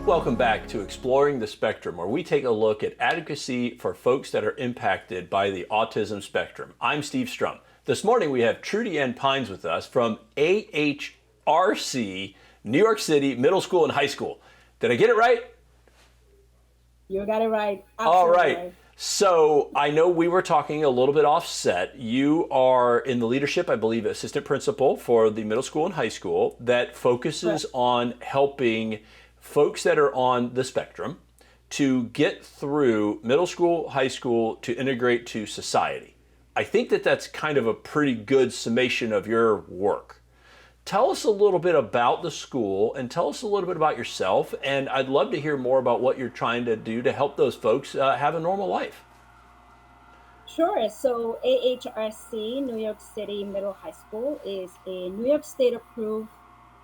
Welcome back to Exploring the Spectrum, where we take a look at advocacy for folks that are impacted by the autism spectrum. I'm Steve Strum. This morning we have Trudy Ann Pines with us from AHRC New York City Middle School and High School. Did I get it right? You got it right. Absolutely. All right. Right. So I know we were talking a little bit offset. You are in the leadership, I believe, assistant principal for the middle school and high school that focuses Correct. on helping folks that are on the spectrum to get through middle school, high school, to integrate to society. I think that that's kind of a pretty good summation of your work. Tell us a little bit about the school and tell us a little bit about yourself. And I'd love to hear more about what you're trying to do to help those folks have a normal life. Sure. So AHRC New York City Middle High School is a New York State approved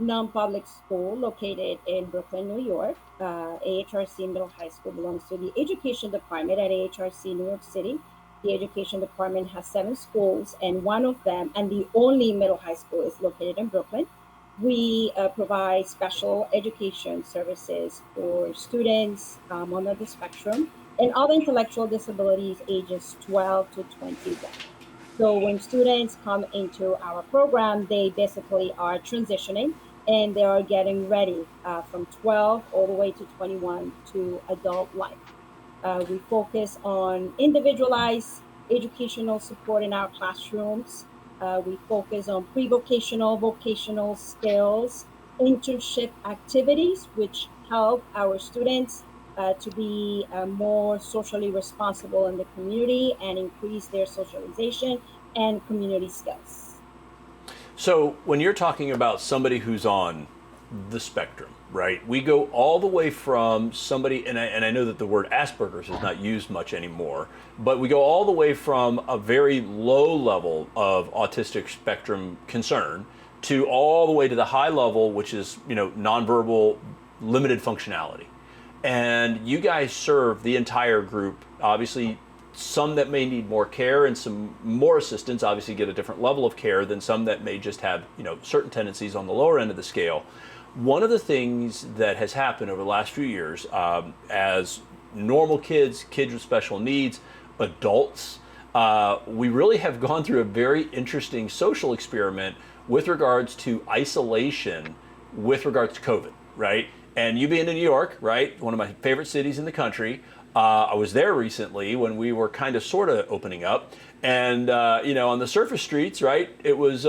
non-public school located in Brooklyn, New York. AHRC Middle High School belongs to the Education Department at AHRC New York City. The Education Department has 7 schools, and one of them, and the only middle high school, is located in Brooklyn. We provide special education services for students on the spectrum and other intellectual disabilities ages 12 to 21. So when students come into our program, they basically are transitioning and they are getting ready from 12 all the way to 21 to adult life. We focus on individualized educational support in our classrooms. We focus on pre-vocational, vocational skills, internship activities, which help our students to be more socially responsible in the community and increase their socialization and community skills. So when you're talking about somebody who's on the spectrum, right? We go all the way from somebody, and I know that the word Asperger's is not used much anymore, but we go all the way from a very low level of autistic spectrum concern to all the way to the high level, which is, nonverbal, limited functionality. And you guys serve the entire group. Obviously, some that may need more care and some more assistance obviously get a different level of care than some that may just have, certain tendencies on the lower end of the scale. One of the things that has happened over the last few years, as normal kids with special needs, adults, we really have gone through a very interesting social experiment with regards to isolation, with regards to COVID, right? And you being in New York, right, one of my favorite cities in the country, I was there recently when we were kind of sort of opening up, and on the surface streets, right, it was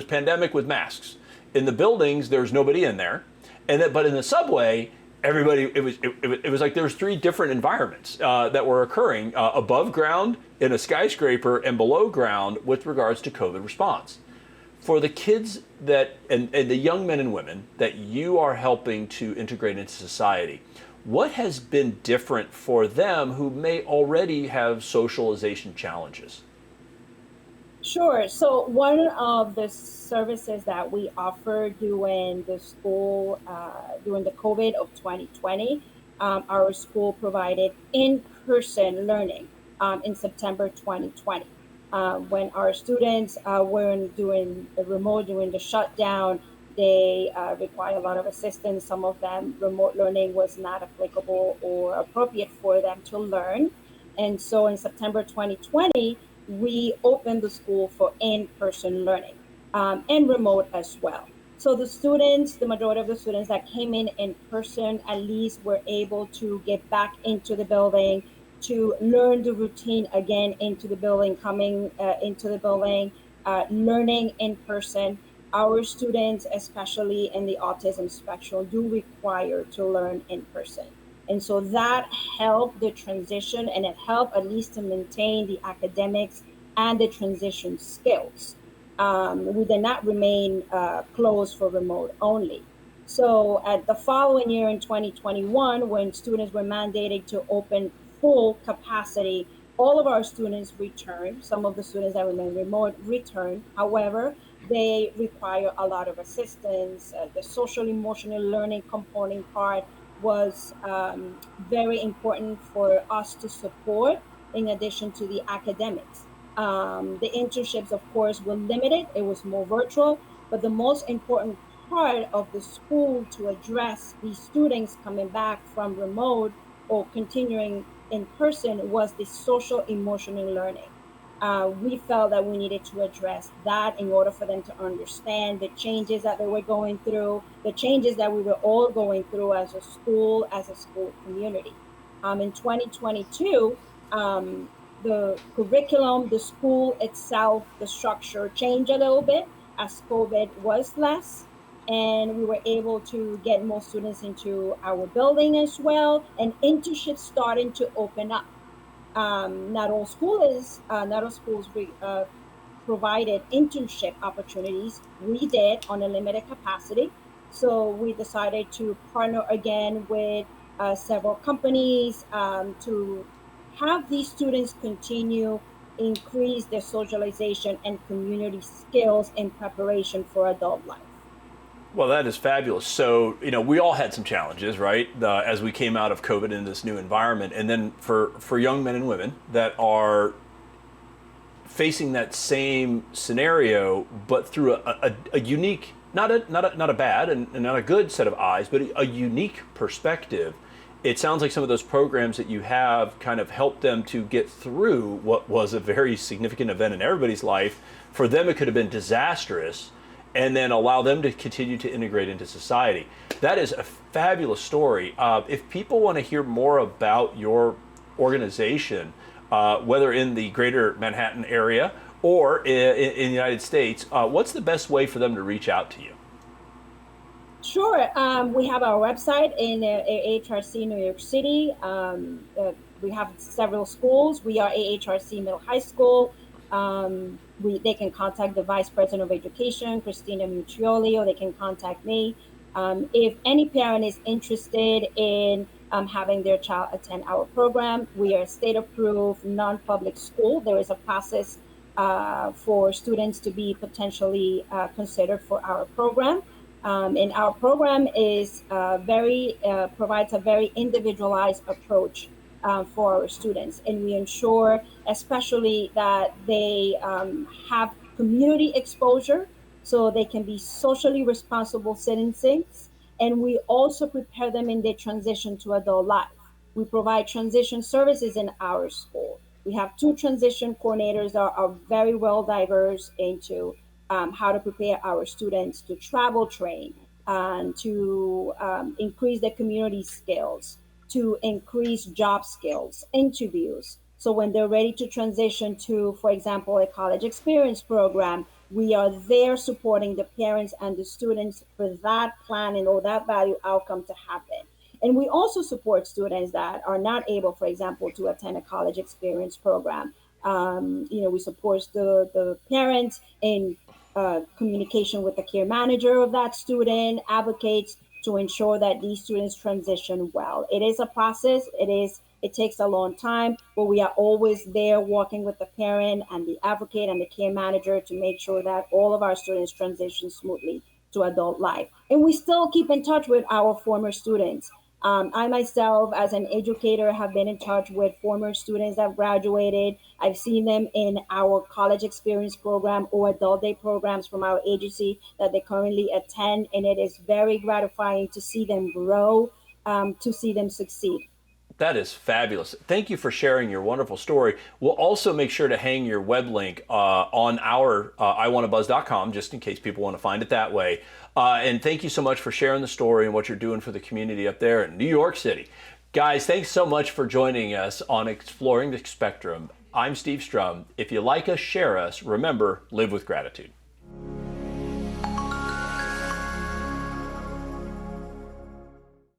pandemic with masks. In the buildings, there was nobody in there, but in the subway, everybody. It was like there was 3 different environments that were occurring above ground, in a skyscraper, and below ground with regards to COVID response. For the kids and the young men and women that you are helping to integrate into society, what has been different for them who may already have socialization challenges? Sure. So one of the services that we offer during the school, during the COVID of 2020, our school provided in-person learning in September 2020. When our students were doing the remote during the shutdown, they require a lot of assistance. Some of them, remote learning was not applicable or appropriate for them to learn. And so in September 2020, we opened the school for in-person learning and remote as well. So the majority of the students that came in person, at least were able to get back into the building, to learn the routine again into the building, coming into the building, learning in person. Our students, especially in the autism spectrum, do require to learn in person. And so that helped the transition, and it helped at least to maintain the academics and the transition skills. We did not remain closed for remote only. So at the following year in 2021, when students were mandated to open full capacity, all of our students returned. Some of the students that remain remote returned. However, they require a lot of assistance. The social emotional learning component part was very important for us to support, in addition to the academics. The internships, of course, were limited. It was more virtual, but the most important part of the school to address these students coming back from remote or continuing in person was the social emotional learning. We felt that we needed to address that in order for them to understand the changes that they were going through, the changes that we were all going through as a school community. In 2022, the curriculum, the school itself, the structure changed a little bit as COVID was less. And we were able to get more students into our building as well, and internships starting to open up. Not all schools provided internship opportunities. We did on a limited capacity. So we decided to partner again with several companies to have these students continue increase their socialization and community skills in preparation for adult life. Well, that is fabulous. So, we all had some challenges, right? As we came out of COVID in this new environment. And then for young men and women that are facing that same scenario, but through a unique, not a bad and not a good set of eyes, but a unique perspective. It sounds like some of those programs that you have kind of helped them to get through what was a very significant event in everybody's life. For them, it could have been disastrous, and then allow them to continue to integrate into society. That is a fabulous story. If people want to hear more about your organization, whether in the greater Manhattan area or in the United States, what's the best way for them to reach out to you? Sure. We have our website in AHRC New York City. We have several schools. We are AHRC Middle High School. They can contact the Vice President of Education, Christina Mutrioli, or they can contact me. If any parent is interested in having their child attend our program, we are a state-approved non-public school. There is a process for students to be potentially considered for our program. And our program is provides a very individualized approach for our students. And we ensure especially that they have community exposure so they can be socially responsible citizens. And we also prepare them in their transition to adult life. We provide transition services in our school. We have two transition coordinators that are very well diverse into how to prepare our students to travel train and to increase their community skills, to increase job skills, interviews. So when they're ready to transition to, for example, a college experience program, we are there supporting the parents and the students for that planning or that value outcome to happen. And we also support students that are not able, for example, to attend a college experience program. We support the parents in communication with the care manager of that student, advocates to ensure that these students transition well. It is a process. It takes a long time, but we are always there working with the parent and the advocate and the care manager to make sure that all of our students transition smoothly to adult life. And we still keep in touch with our former students. I myself, as an educator, have been in touch with former students that graduated. I've seen them in our college experience program or adult day programs from our agency that they currently attend. And it is very gratifying to see them grow, to see them succeed. That is fabulous. Thank you for sharing your wonderful story. We'll also make sure to hang your web link on our iwantabuzz.com just in case people want to find it that way. And thank you so much for sharing the story and what you're doing for the community up there in New York City. Guys, thanks so much for joining us on Exploring the Spectrum. I'm Steve Strum. If you like us, share us. Remember, live with gratitude.